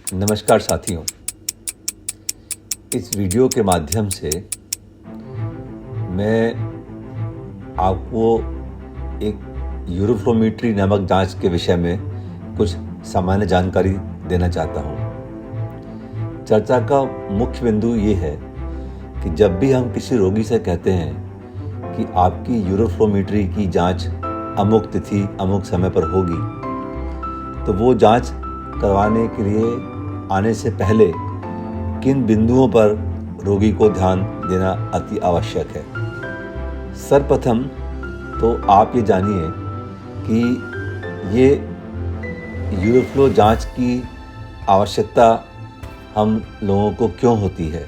नमस्कार साथियों, इस वीडियो के माध्यम से मैं आपको एक यूरोफ्लोमेट्री नामक जांच के विषय में कुछ सामान्य जानकारी देना चाहता हूं। चर्चा का मुख्य बिंदु ये है कि जब भी हम किसी रोगी से कहते हैं कि आपकी यूरोफ्लोमेट्री की जांच अमुक तिथि अमुक समय पर होगी, तो वो जांच करवाने के लिए आने से पहले किन बिंदुओं पर रोगी को ध्यान देना अति आवश्यक है। सर्वप्रथम तो आप ये जानिए कि ये यूरोफ्लो जांच की आवश्यकता हम लोगों को क्यों होती है।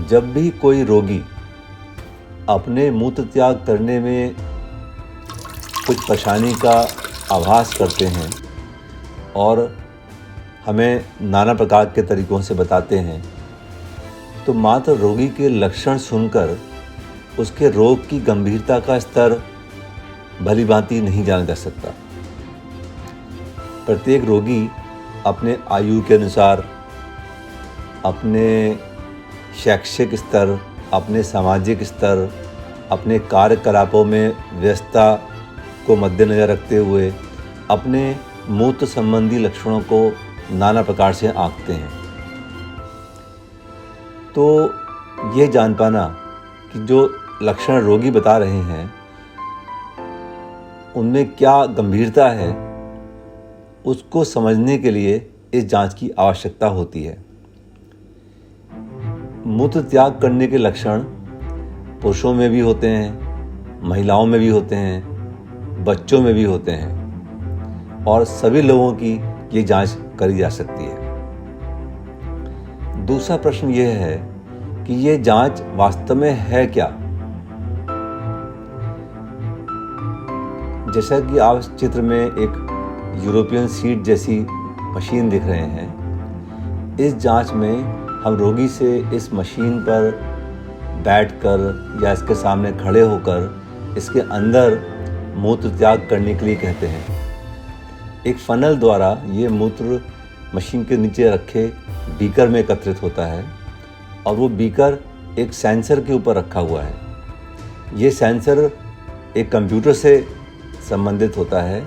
जब भी कोई रोगी अपने मूत्र त्याग करने में कुछ परेशानी का आभास करते हैं और हमें नाना प्रकार के तरीकों से बताते हैं, तो मात्र रोगी के लक्षण सुनकर उसके रोग की गंभीरता का स्तर भली भांति नहीं जाना जा सकता। प्रत्येक रोगी अपने आयु के अनुसार, अपने शैक्षिक स्तर, अपने सामाजिक स्तर, अपने कार्यकलापों में व्यस्तता को मद्देनज़र रखते हुए अपने मूत्र संबंधी लक्षणों को नाना प्रकार से आंकते हैं। तो ये जान पाना कि जो लक्षण रोगी बता रहे हैं उनमें क्या गंभीरता है, उसको समझने के लिए इस जांच की आवश्यकता होती है। मूत्र त्याग करने के लक्षण पुरुषों में भी होते हैं, महिलाओं में भी होते हैं, बच्चों में भी होते हैं और सभी लोगों की ये जांच करी जा सकती है। दूसरा प्रश्न यह है कि ये जांच वास्तव में है क्या। जैसा कि आप इस चित्र में एक यूरोपियन सीट जैसी मशीन दिख रहे हैं, इस जांच में हम रोगी से इस मशीन पर बैठकर या इसके सामने खड़े होकर इसके अंदर मूत्र त्याग करने के लिए कहते हैं। एक फनल द्वारा ये मूत्र मशीन के नीचे रखे बीकर में एकत्रित होता है और वो बीकर एक सेंसर के ऊपर रखा हुआ है। ये सेंसर एक कंप्यूटर से संबंधित होता है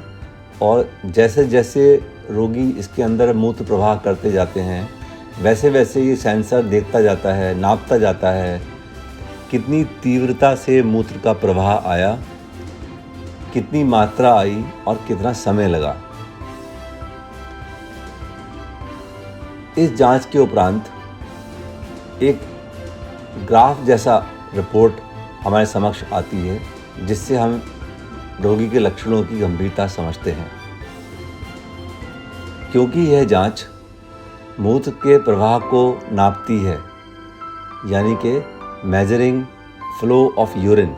और जैसे जैसे रोगी इसके अंदर मूत्र प्रवाह करते जाते हैं, वैसे वैसे ये सेंसर देखता जाता है, नापता जाता है कितनी तीव्रता से मूत्र का प्रवाह आया, कितनी मात्रा आई और कितना समय लगा। इस जांच के उपरांत एक ग्राफ जैसा रिपोर्ट हमारे समक्ष आती है, जिससे हम रोगी के लक्षणों की गंभीरता समझते हैं। क्योंकि यह जांच मूत्र के प्रवाह को नापती है, यानी कि मेजरिंग फ्लो ऑफ यूरिन,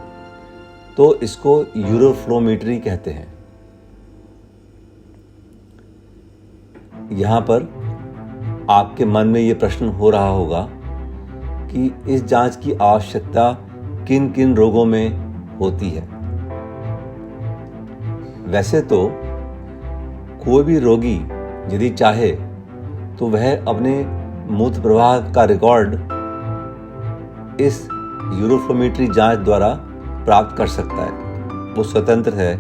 तो इसको यूरोफ्लोमेट्री कहते हैं। यहाँ पर आपके मन में ये प्रश्न हो रहा होगा कि इस जांच की आवश्यकता किन किन रोगों में होती है। वैसे तो कोई भी रोगी यदि चाहे तो वह अपने मूत्र प्रवाह का रिकॉर्ड इस यूरोफ्लोमेट्री जांच द्वारा प्राप्त कर सकता है। वो स्वतंत्र है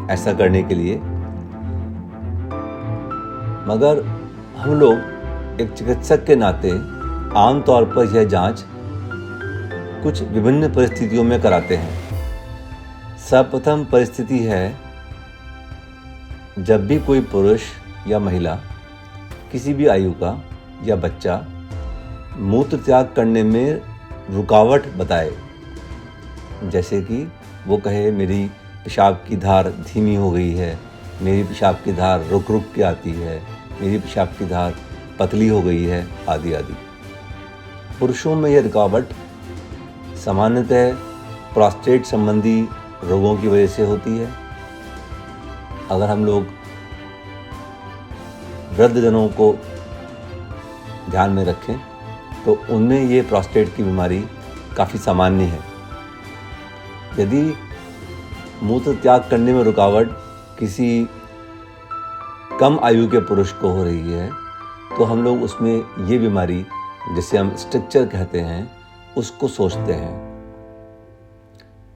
ऐसा करने के लिए, मगर हम लोग एक चिकित्सक के नाते आमतौर पर यह जांच कुछ विभिन्न परिस्थितियों में कराते हैं। सर्वप्रथम परिस्थिति है जब भी कोई पुरुष या महिला, किसी भी आयु का या बच्चा मूत्र त्याग करने में रुकावट बताए, जैसे कि वो कहे मेरी पेशाब की धार धीमी हो गई है, मेरी पेशाब की धार रुक रुक के आती है, मेरी पेशाब की धार पतली हो गई है, आदि आदि। पुरुषों में यह रुकावट सामान्यतः प्रोस्टेट संबंधी रोगों की वजह से होती है। अगर हम लोग वृद्धजनों को ध्यान में रखें तो उनमें ये प्रोस्टेट की बीमारी काफ़ी सामान्य है। यदि मूत्र त्याग करने में रुकावट किसी कम आयु के पुरुष को हो रही है तो हम लोग उसमें ये बीमारी जिसे हम स्ट्रक्चर कहते हैं उसको सोचते हैं।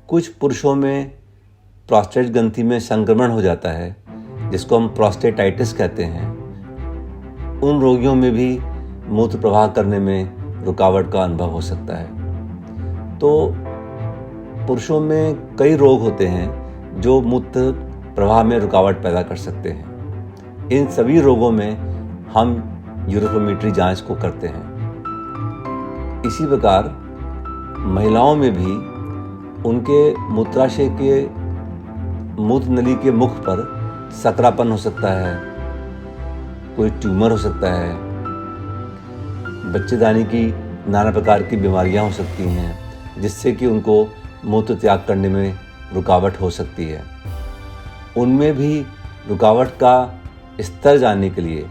कुछ पुरुषों में प्रोस्टेट ग्रंथि में संक्रमण हो जाता है जिसको हम प्रोस्टेटाइटिस कहते हैं। उन रोगियों में भी मूत्र प्रवाह करने में रुकावट का अनुभव हो सकता है। तो पुरुषों में कई रोग होते हैं जो मूत्र प्रवाह में रुकावट पैदा कर सकते हैं। इन सभी रोगों में हम यूरोफ्लोमेट्री जांच को करते हैं। इसी प्रकार महिलाओं में भी उनके मूत्राशय के मूत्र नली के मुख पर सकरापन हो सकता है, कोई ट्यूमर हो सकता है, बच्चेदानी की नाना प्रकार की बीमारियां हो सकती हैं जिससे कि उनको मूत्र त्याग करने में रुकावट हो सकती है। उनमें भी रुकावट का स्तर जानने के लिए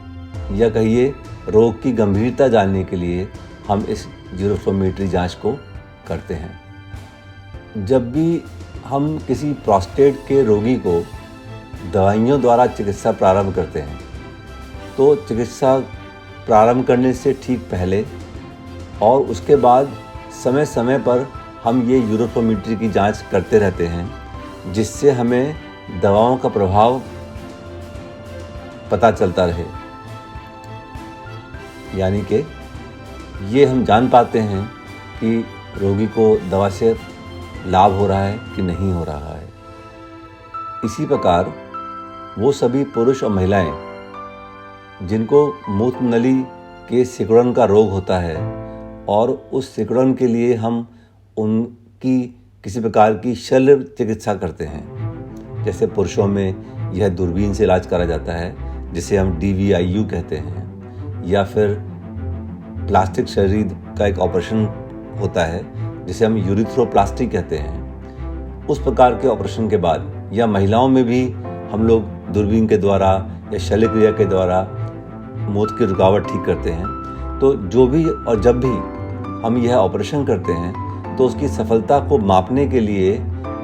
या कहिए रोग की गंभीरता जानने के लिए हम इस यूरोफ्लोमेट्री जांच को करते हैं। जब भी हम किसी प्रोस्टेट के रोगी को दवाइयों द्वारा चिकित्सा प्रारंभ करते हैं तो चिकित्सा प्रारंभ करने से ठीक पहले और उसके बाद समय समय पर हम ये यूरोफ्लोमेट्री की जांच करते रहते हैं जिससे हमें दवाओं का प्रभाव पता चलता रहे। यानी कि ये हम जान पाते हैं कि रोगी को दवा से लाभ हो रहा है कि नहीं हो रहा है। इसी प्रकार वो सभी पुरुष और महिलाएं जिनको मूत्र नली के सिकुड़न का रोग होता है और उस सिकुड़न के लिए हम उनकी किसी प्रकार की शल्य चिकित्सा करते हैं। जैसे पुरुषों में यह दूरबीन से इलाज करा जाता है जिसे हम DVIU कहते हैं, या फिर प्लास्टिक शरीर का एक ऑपरेशन होता है जिसे हम यूरिथ्रोप्लास्टी कहते हैं। उस प्रकार के ऑपरेशन के बाद या महिलाओं में भी हम लोग दूरबीन के द्वारा या शल्य क्रिया के द्वारा मूत्र की रुकावट ठीक करते हैं। तो जो भी और जब भी हम यह ऑपरेशन करते हैं तो उसकी सफलता को मापने के लिए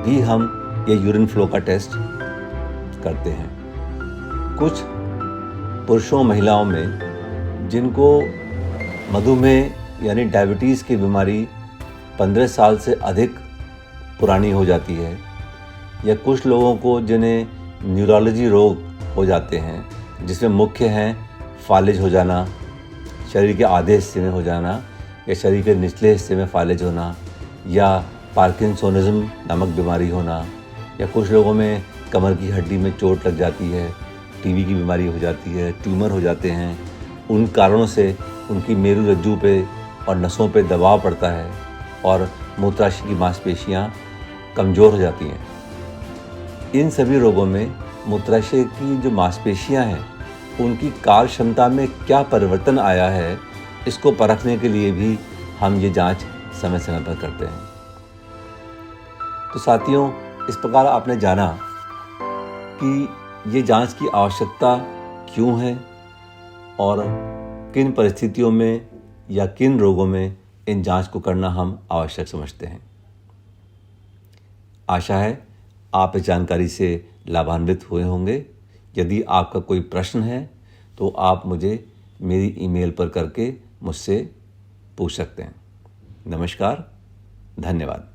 भी हम ये यूरिन फ्लो का टेस्ट करते हैं। कुछ पुरुषों महिलाओं में जिनको मधुमेह यानी डायबिटीज़ की बीमारी 15 साल से अधिक पुरानी हो जाती है, या कुछ लोगों को जिन्हें न्यूरोलॉजी रोग हो जाते हैं जिसमें मुख्य हैं फालिज हो जाना, शरीर के आधे हिस्से में हो जाना या शरीर के निचले हिस्से में फालिज होना, या पार्किंसोनिज्म नामक बीमारी होना, या कुछ लोगों में कमर की हड्डी में चोट लग जाती है, टीबी की बीमारी हो जाती है, ट्यूमर हो जाते हैं। उन कारणों से उनकी मेरु रज्जु पे और नसों पे दबाव पड़ता है और मूत्राशय की मांसपेशियां कमज़ोर हो जाती हैं। इन सभी रोगों में मूत्राशय की जो मांसपेशियां हैं उनकी कार्य क्षमता में क्या परिवर्तन आया है, इसको परखने के लिए भी हम ये जांच समय समय पर करते हैं। तो साथियों, इस प्रकार आपने जाना कि ये जांच की आवश्यकता क्यों है और किन परिस्थितियों में या किन रोगों में इन जांच को करना हम आवश्यक समझते हैं। आशा है आप इस जानकारी से लाभान्वित हुए होंगे। यदि आपका कोई प्रश्न है तो आप मुझे मेरी ईमेल पर करके मुझसे पूछ सकते हैं। नमस्कार, धन्यवाद।